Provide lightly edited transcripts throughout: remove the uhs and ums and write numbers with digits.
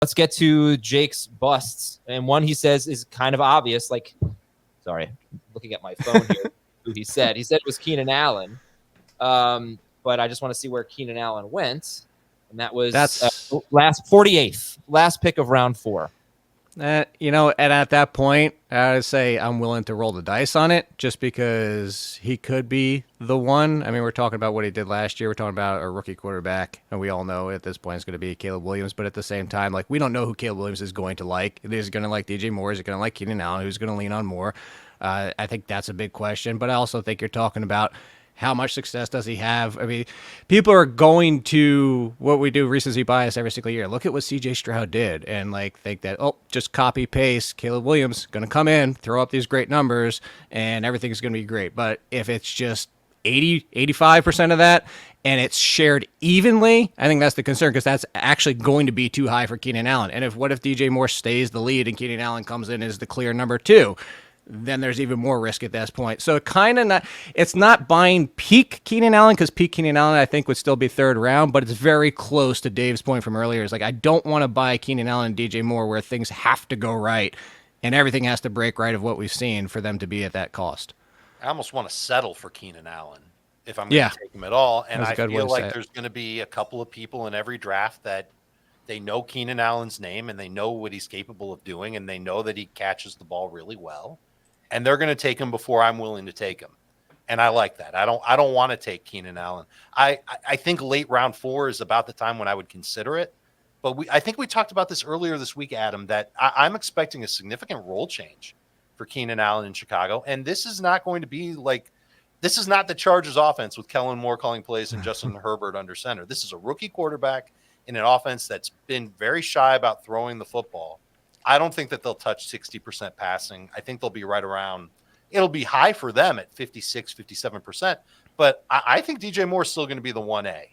let's get to Jake's busts. And one he says is kind of obvious. Like, sorry, looking at my phone here. Who he said it was Keenan Allen. But I just want to see where Keenan Allen went. And that was last 48th, last pick of round 4. And at that point, I would say I'm willing to roll the dice on it just because he could be the one. I mean, we're talking about what he did last year. We're talking about a rookie quarterback, and we all know at this point it's going to be Caleb Williams. But at the same time, like, we don't know who Caleb Williams is going to like. Is he going to like DJ Moore? Is he going to like Keenan Allen? Who's going to lean on Moore? I think that's a big question. But I also think you're talking about how much success does he have? I mean, people are going to what we do recency bias every single year. Look at what CJ Stroud did and think that, just copy paste. Caleb Williams going to come in, throw up these great numbers, and everything's going to be great. But if it's just 85% of that and it's shared evenly, I think that's the concern because that's actually going to be too high for Keenan Allen. And what if DJ Moore stays the lead and Keenan Allen comes in as the clear number 2? Then there's even more risk at this point. So it's not buying peak Keenan Allen because peak Keenan Allen I think would still be 3rd round, but it's very close to Dave's point from earlier. It's like, I don't want to buy Keenan Allen and DJ Moore where things have to go right and everything has to break right of what we've seen for them to be at that cost. I almost want to settle for Keenan Allen if I'm going to take him at all. And I feel like there's going to be a couple of people in every draft that they know Keenan Allen's name and they know what he's capable of doing and they know that he catches the ball really well. And they're going to take him before I'm willing to take him. And I like that. I don't want to take Keenan Allen. I think late round 4 is about the time when I would consider it. But I think we talked about this earlier this week, Adam, that I'm expecting a significant role change for Keenan Allen in Chicago. And this is not going to be this is not the Chargers offense with Kellen Moore calling plays and Justin Herbert under center. This is a rookie quarterback in an offense that's been very shy about throwing the football. I don't think that they'll touch 60% passing. I think they'll be right around, it'll be high for them at 56, 57%. But I think DJ Moore is still going to be the 1A.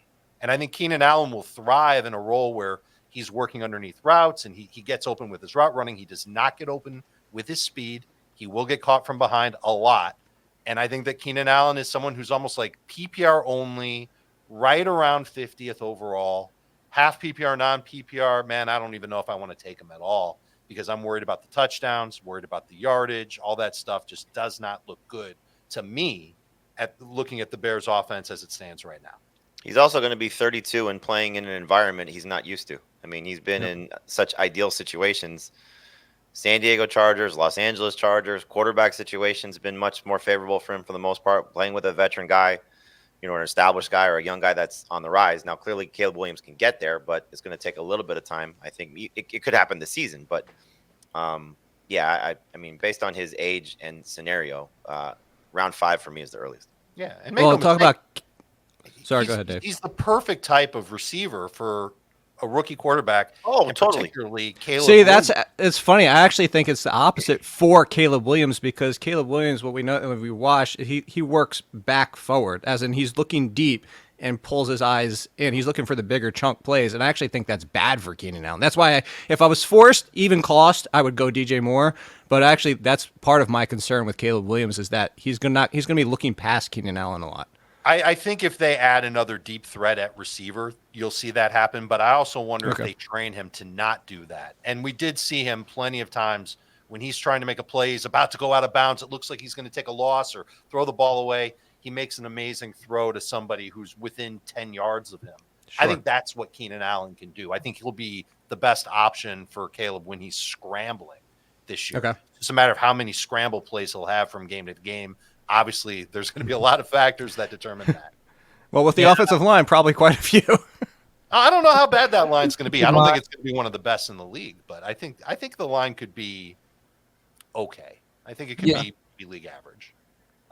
And I think Keenan Allen will thrive in a role where he's working underneath routes and he gets open with his route running. He does not get open with his speed. He will get caught from behind a lot. And I think that Keenan Allen is someone who's almost like PPR only, right around 50th overall, half PPR, non-PPR. Man, I don't even know if I want to take him at all, because I'm worried about the touchdowns, worried about the yardage, all that stuff just does not look good to me at looking at the Bears offense as it stands right now. He's also going to be 32 and playing in an environment he's not used to. I mean, he's been in such ideal situations. San Diego Chargers, Los Angeles Chargers, quarterback situations been much more favorable for him for the most part, playing with a veteran guy, an established guy or a young guy that's on the rise. Now, clearly, Caleb Williams can get there, but it's going to take a little bit of time. I think it could happen this season. But, I mean, based on his age and scenario, round 5 for me is the earliest. Yeah. And talk about – sorry, go ahead, Dave. He's the perfect type of receiver for a rookie quarterback. Oh, totally. Particularly Caleb Williams. See, it's funny. I actually think it's the opposite for Caleb Williams because Caleb Williams, what we know when we watch, he works back forward, as in he's looking deep and pulls his eyes in. He's looking for the bigger chunk plays, and I actually think that's bad for Keenan Allen. That's why if I was forced, even cost, I would go DJ Moore. But actually, that's part of my concern with Caleb Williams is that he's gonna be looking past Keenan Allen a lot. I think if they add another deep threat at receiver, you'll see that happen. But I also wonder if they train him to not do that. And we did see him plenty of times when he's trying to make a play, he's about to go out of bounds. It looks like he's going to take a loss or throw the ball away. He makes an amazing throw to somebody who's within 10 yards of him. Sure. I think that's what Keenan Allen can do. I think he'll be the best option for Caleb when he's scrambling this year. Okay. It's a matter of how many scramble plays he'll have from game to game. Obviously, there's going to be a lot of factors that determine that. Well, with the offensive line, probably quite a few. I don't know how bad that line's going to be. I don't think it's going to be one of the best in the league, but I think the line could be okay. I think it could be league average.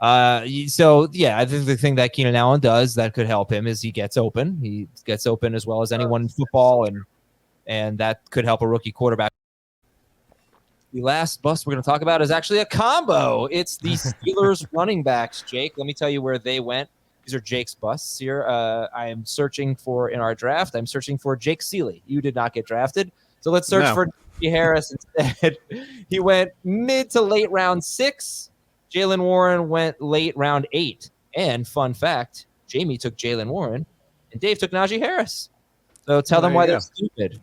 I think the thing that Keenan Allen does that could help him is he gets open. He gets open as well as anyone in football, and that could help a rookie quarterback. The last bust we're going to talk about is actually a combo. It's the Steelers running backs, Jake. Let me tell you where they went. These are Jake's busts here. I am searching for, in our draft, I'm searching for Jake Ciely. You did not get drafted. So let's search for J. Harris instead. He went mid to late round 6. Jaylen Warren went late round 8. And fun fact, Jamie took Jaylen Warren, and Dave took Najee Harris. So tell them why they're stupid.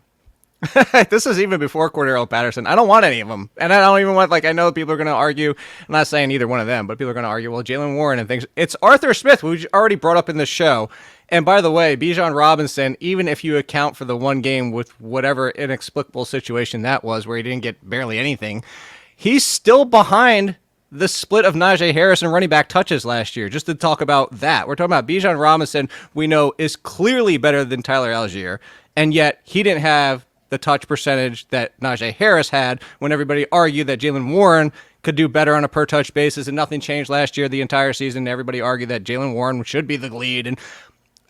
This is even before Cordero Patterson. I don't want any of them. And I don't even want, I know people are going to argue. I'm not saying either one of them, but people are going to argue, well, Jalen Warren and things. It's Arthur Smith, who we already brought up in the show. And by the way, Bijan Robinson, even if you account for the one game with whatever inexplicable situation that was where he didn't get barely anything, he's still behind the split of Najee Harris and running back touches last year, just to talk about that. We're talking about Bijan Robinson, we know is clearly better than Tyler Algier, and yet he didn't have the touch percentage that Najee Harris had when everybody argued that Jalen Warren could do better on a per touch basis, and nothing changed last year, the entire season. Everybody argued that Jalen Warren should be the lead, and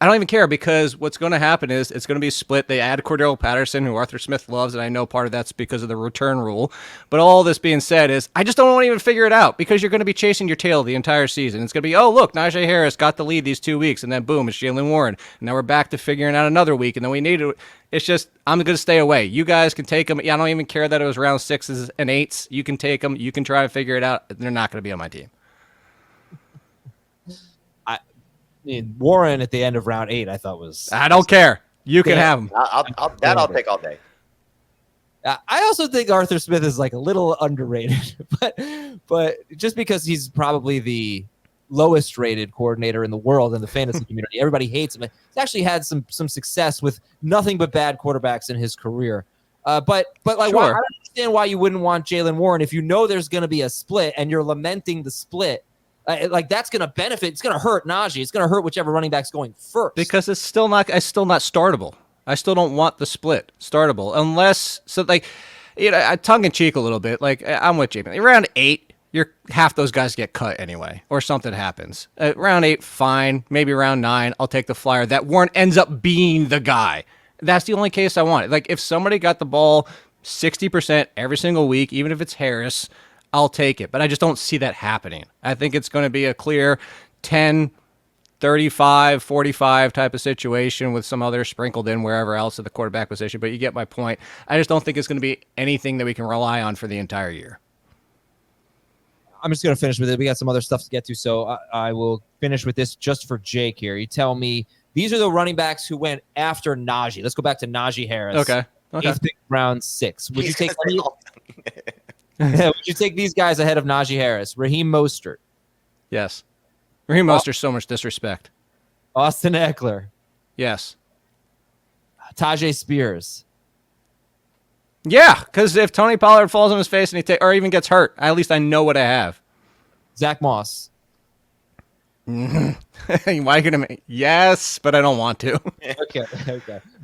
I don't even care, because what's going to happen is it's going to be split. They add Cordero Patterson, who Arthur Smith loves, and I know part of that's because of the return rule. But all this being said is I just don't want to even figure it out, because you're going to be chasing your tail the entire season. It's going to be, oh, look, Najee Harris got the lead these 2 weeks, and then boom, it's Jalen Warren. And now we're back to figuring out another week, and then we need to. It's just, I'm going to stay away. You guys can take them. I don't even care that it was round 6s and 8s. You can take them. You can try and figure it out. They're not going to be on my team. Warren at the end of round 8, I thought was. I don't care. You can have him. I'll take all day. I also think Arthur Smith is a little underrated, but just because he's probably the lowest rated coordinator in the world in the fantasy community, everybody hates him. He's actually had some success with nothing but bad quarterbacks in his career. But sure. I don't understand why you wouldn't want Jalen Warren if you know there's going to be a split and you're lamenting the split. That's going to benefit. It's going to hurt Najee. It's going to hurt whichever running back's going first. Because it's still not startable. I still don't want the split startable unless I tongue in cheek a little bit. I'm with Jamie. Round 8, half those guys get cut anyway, or something happens. Round 8, fine. Maybe round 9, I'll take the flyer that Warren ends up being the guy. That's the only case I want. If somebody got the ball 60% every single week, even if it's Harris, I'll take it, but I just don't see that happening. I think it's going to be a clear 10, 35, 45 type of situation with some other sprinkled in wherever else at the quarterback position, but you get my point. I just don't think it's going to be anything that we can rely on for the entire year. I'm just going to finish with it. We got some other stuff to get to, so I will finish with this just for Jake here. You tell me, these are the running backs who went after Najee. Let's go back to Najee Harris. Okay. 8th pick, round 6. Would you take would you take these guys ahead of Najee Harris? Raheem Mostert. Yes. Raheem Mostert's so much disrespect. Austin Eckler. Yes. Tajay Spears. Yeah, because if Tony Pollard falls on his face and or even gets hurt, at least I know what I have. Zach Moss. Why could I? Yes, but I don't want to. Okay.